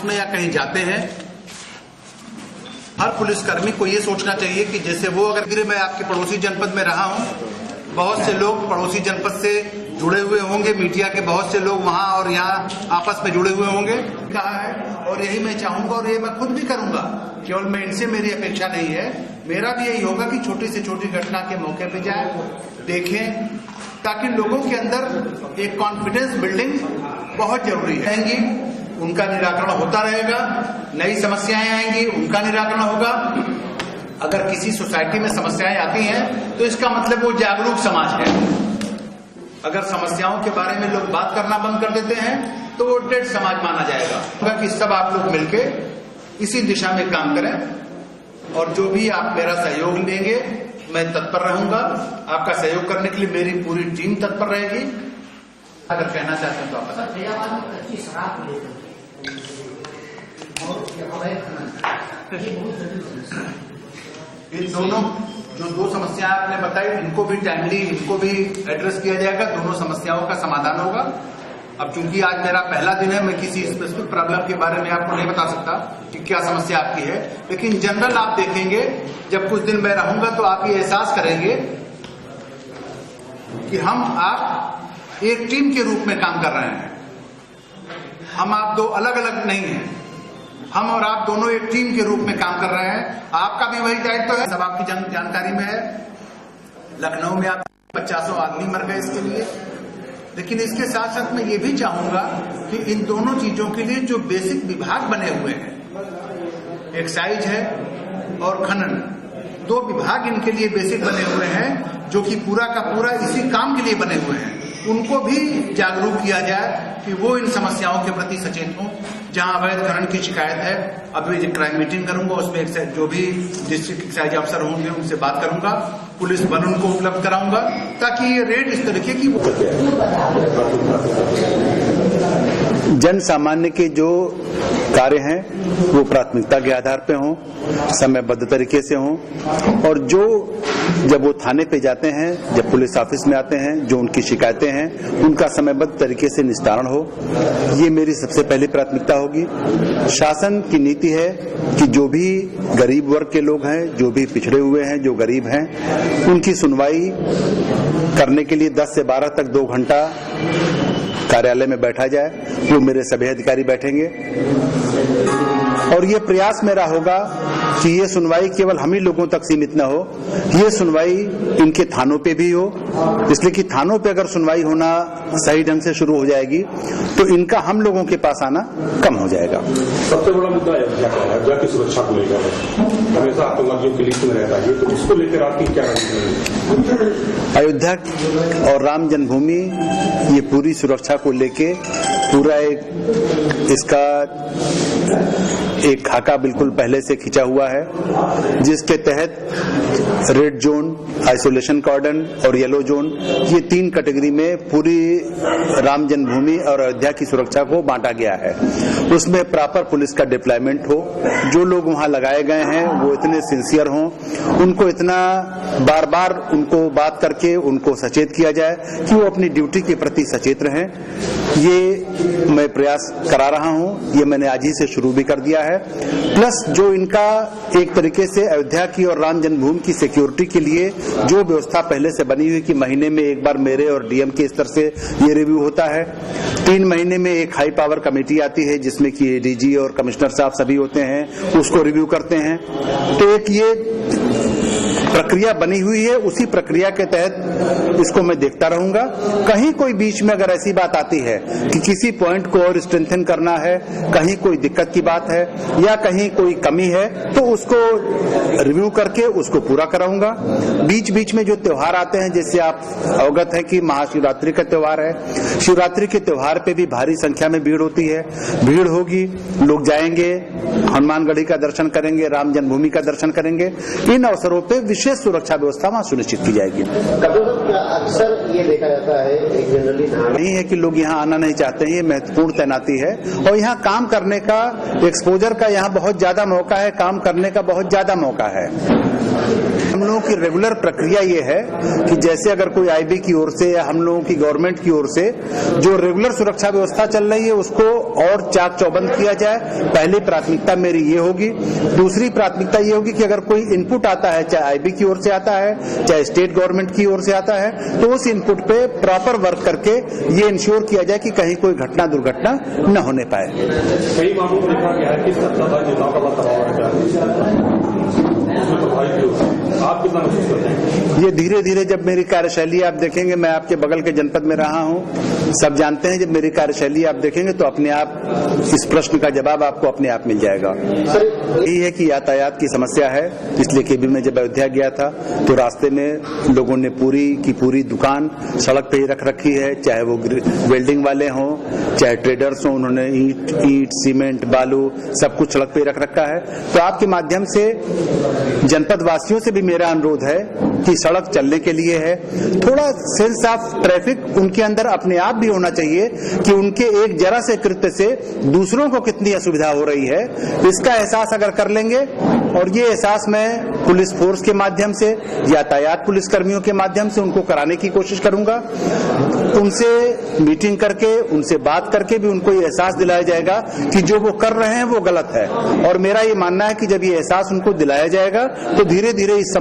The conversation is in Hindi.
में या कहीं जाते हैं, हर पुलिसकर्मी को ये सोचना चाहिए कि जैसे वो अगर मैं आपके पड़ोसी जनपद में रहा हूं, बहुत से लोग पड़ोसी जनपद से जुड़े हुए होंगे, मीडिया के बहुत से लोग वहां और यहाँ आपस में जुड़े हुए होंगे, कहा है, और यही मैं चाहूंगा और ये मैं खुद भी करूंगा। केवल मैं इनसे मेरी अपेक्षा नहीं है, मेरा भी यही होगा कि छोटी से छोटी घटना के मौके पे जाए, देखें, ताकि लोगों के अंदर एक कॉन्फिडेंस बिल्डिंग बहुत जरूरी है। उनका निराकरण होता रहेगा, नई समस्याएं आएंगी, उनका निराकरण होगा। अगर किसी सोसाइटी में समस्याएं आती हैं तो इसका मतलब वो जागरूक समाज है। अगर समस्याओं के बारे में लोग बात करना बंद कर देते हैं तो वो डेड समाज माना जाएगा। कि सब आप लोग मिलके इसी दिशा में काम करें और जो भी आप मेरा सहयोग लेंगे मैं तत्पर रहूंगा। आपका सहयोग करने के लिए मेरी पूरी टीम तत्पर रहेगी। अगर कहना चाहते हैं तो आप बताइए। इन दोनों जो दो समस्या आपने बताई, इनको भी टाइमली इनको भी एड्रेस किया जाएगा, दोनों समस्याओं का समाधान होगा। अब चूंकि आज मेरा पहला दिन है, मैं किसी स्पेसिफिक प्रॉब्लम के बारे में आपको नहीं बता सकता कि क्या समस्या आपकी है, लेकिन जनरल आप देखेंगे, जब कुछ दिन मैं रहूंगा तो आप ये एहसास करेंगे कि हम आप एक टीम के रूप में काम कर रहे हैं। हम आप दो अलग अलग नहीं हैं, हम और आप दोनों एक टीम के रूप में काम कर रहे हैं। आपका भी वही दायित्व है, सब आपकी जानकारी में है। लखनऊ में आप 50 आदमी मर गए इसके लिए, लेकिन इसके साथ साथ मैं ये भी चाहूंगा कि इन दोनों चीजों के लिए जो बेसिक विभाग बने हुए हैं, एक्साइज है और खनन, दो विभाग इनके लिए बेसिक बने हुए हैं जो कि पूरा का पूरा इसी काम के लिए बने हुए हैं। उनको भी जागरूक किया जाए कि वो इन समस्याओं के प्रति सचेत हों। जहां अवैध खनन की शिकायत है, अभी क्राइम मीटिंग करूंगा, उसमें जो भी डिस्ट्रिक्ट एक्साइज अफसर होंगे उनसे बात करूंगा, पुलिस बल उनको उपलब्ध कराऊंगा, ताकि ये रेड इस तरीके की जन सामान्य के जो कार्य हैं वो प्राथमिकता के आधार पे हों, समयबद्ध तरीके से हों, और जो जब वो थाने पे जाते हैं, जब पुलिस ऑफिस में आते हैं, जो उनकी शिकायतें हैं उनका समयबद्ध तरीके से निस्तारण हो, ये मेरी सबसे पहली प्राथमिकता होगी। शासन की नीति है कि जो भी गरीब वर्ग के लोग हैं, जो भी पिछड़े हुए हैं, जो गरीब हैं, उनकी सुनवाई करने के लिए 10 से 12 तक 2 घंटा कार्यालय में बैठा जाए। वो मेरे सभी अधिकारी बैठेंगे और ये प्रयास मेरा होगा कि ये सुनवाई केवल हम ही लोगों तक सीमित न हो, ये सुनवाई इनके थानों पे भी हो, इसलिए कि थानों पे अगर सुनवाई होना सही ढंग से शुरू हो जाएगी तो इनका हम लोगों के पास आना कम हो जाएगा। सबसे बड़ा मुद्दा अयोध्या की सुरक्षा को लेकर हमेशा आतंकवादियों की लिस्ट में रहता है, तो उसको लेकर आपकी क्या रणनीति? अयोध्या और राम जन्मभूमि, ये पूरी सुरक्षा को लेके पूरा इसका एक खाका बिल्कुल पहले से खिंचा हुआ है, जिसके तहत रेड जोन, आइसोलेशन कॉर्डन और येलो जोन, ये 3 कैटेगरी में पूरी राम जन्मभूमि और अयोध्या की सुरक्षा को बांटा गया है। उसमें प्रॉपर पुलिस का डिप्लॉयमेंट हो, जो लोग वहां लगाए गए हैं वो इतने सिंसियर हों, उनको इतना बार बार उनको बात करके उनको सचेत किया जाए कि वो अपनी ड्यूटी के प्रति सचेत रहें। ये मैं प्रयास करा रहा हूं, ये मैंने आज ही से शुरू भी कर दिया है। प्लस जो इनका एक तरीके से अयोध्या की और राम जन्मभूमि की सिक्योरिटी के लिए जो व्यवस्था पहले से बनी हुई कि महीने में एक बार मेरे और डीएम के स्तर से ये रिव्यू होता है, 3 महीने में एक हाई पावर कमेटी आती है जिसमें कि डीजी और कमिश्नर साहब सभी होते हैं, उसको रिव्यू करते हैं। तो एक ये प्रक्रिया बनी हुई है, उसी प्रक्रिया के तहत इसको मैं देखता रहूंगा। कहीं कोई बीच में अगर ऐसी बात आती है कि किसी पॉइंट को और स्ट्रेंथन करना है, कहीं कोई दिक्कत की बात है या कहीं कोई कमी है, तो उसको रिव्यू करके उसको पूरा कराऊंगा। बीच बीच में जो त्योहार आते हैं, जैसे आप अवगत है कि महाशिवरात्रि का त्योहार है, शिवरात्रि के त्योहार पे भी भारी संख्या में भीड़ होती है, भीड़ होगी, लोग जाएंगे, हनुमानगढ़ी का दर्शन करेंगे, राम जन्मभूमि का दर्शन करेंगे। इन अवसरों पे विशेष सुरक्षा व्यवस्था वहां सुनिश्चित की जाएगी। अक्सर ये देखा जाता है, एक जनरली नहीं है कि लोग यहाँ आना नहीं चाहते हैं, ये महत्वपूर्ण तैनाती है और यहाँ काम करने का, एक्सपोजर का यहाँ बहुत ज्यादा मौका है, काम करने का बहुत ज्यादा मौका है। हम लोगों की रेगुलर प्रक्रिया ये है कि जैसे अगर कोई आईबी की ओर से या हम लोगों की गवर्नमेंट की ओर से जो रेगुलर सुरक्षा व्यवस्था चल रही है उसको और चाक चौबंद किया जाए। पहली प्राथमिकता मेरी ये होगी। दूसरी प्राथमिकता ये होगी कि अगर कोई इनपुट आता है, चाहे आईबी की ओर से आता है, चाहे स्टेट गवर्नमेंट की ओर से आता है, तो उस इनपुट पे प्रॉपर वर्क करके ये इंश्योर किया जाए कि कहीं कोई घटना दुर्घटना न होने पाए। कई मामलों में देखा गया है कि सत्ताधारी नेताओं का बड़ा दबाव रहता है, उसमें प्रभावित होता है। आप कितना महसूस करते हैं? ये धीरे धीरे जब मेरी कार्यशैली आप देखेंगे, मैं आपके बगल के जनपद में रहा हूं, सब जानते हैं, जब मेरी कार्यशैली आप देखेंगे तो अपने आप इस प्रश्न का जवाब आपको अपने आप मिल जाएगा। यही है कि यातायात की समस्या है, इसलिए कि भी मैं जब अयोध्या गया था तो रास्ते में लोगों ने पूरी की पूरी दुकान सड़क पे ही रख रखी है, चाहे वो वेल्डिंग वाले हों, चाहे ट्रेडर्स हों, उन्होंने ईंट सीमेंट बालू सब कुछ सड़क पे ही रख रखा है। तो आपके माध्यम से जनपद वासियों से भी मेरा अनुरोध है कि सड़क चलने के लिए है, थोड़ा सेंस ऑफ ट्रैफिक उनके अंदर अपने आप भी होना चाहिए कि उनके एक जरा से कृत्य से दूसरों को कितनी असुविधा हो रही है, इसका एहसास अगर कर लेंगे, और ये एहसास मैं पुलिस फोर्स के माध्यम से, यातायात पुलिस कर्मियों के माध्यम से उनको कराने की कोशिश करूंगा। उनसे मीटिंग करके, उनसे बात करके भी उनको ये एहसास दिलाया जाएगा कि जो वो कर रहे हैं वो गलत है। और मेरा ये मानना है कि जब ये एहसास उनको दिलाया जाएगा तो धीरे धीरे इस